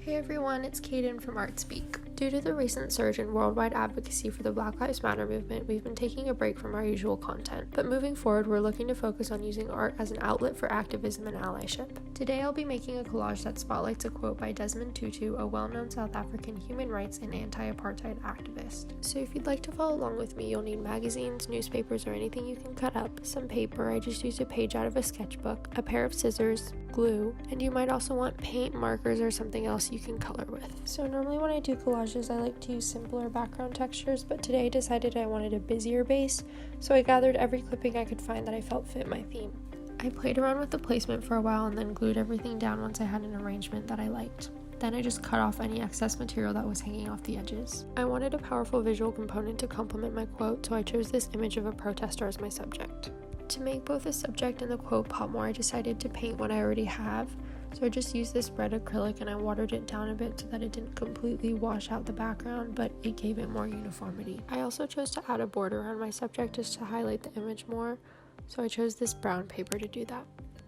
Hey everyone, it's Kaden from ArtSpeak. Due to the recent surge in worldwide advocacy for the Black Lives Matter movement, we've been taking a break from our usual content, but moving forward we're looking to focus on using art as an outlet for activism and allyship. Today I'll be making a collage that spotlights a quote by Desmond Tutu, a well-known South African human rights and anti-apartheid activist. So if you'd like to follow along with me, you'll need magazines, newspapers, or anything you can cut up, some paper, I just used a page out of a sketchbook, a pair of scissors, glue, and you might also want paint, markers, or something else you can color with. So normally when I do collages I like to use simpler background textures, but today I decided I wanted a busier base, so I gathered every clipping I could find that I felt fit my theme. I played around with the placement for a while and then glued everything down once I had an arrangement that I liked. Then I just cut off any excess material that was hanging off the edges. I wanted a powerful visual component to complement my quote, so I chose this image of a protester as my subject. To make both the subject and the quote pop more, I decided to paint what I already have. So I just used this red acrylic and I watered it down a bit so that it didn't completely wash out the background, but it gave it more uniformity. I also chose to add a border around my subject just to highlight the image more, so I chose this brown paper to do that.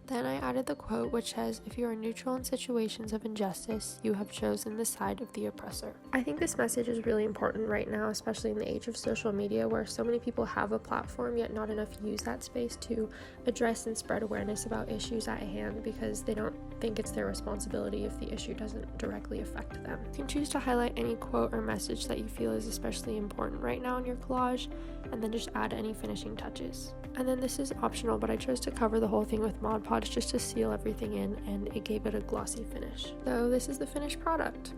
Then I added the quote, which says, "If you are neutral in situations of injustice, you have chosen the side of the oppressor." I think this message is really important right now, especially in the age of social media where so many people have a platform yet not enough use that space to address and spread awareness about issues at hand because they don't think it's their responsibility if the issue doesn't directly affect them. You can choose to highlight any quote or message that you feel is especially important right now in your collage, and then just add any finishing touches. And then this is optional, but I chose to cover the whole thing with Mod Podge just to seal everything in, and it gave it a glossy finish. So this is the finished product.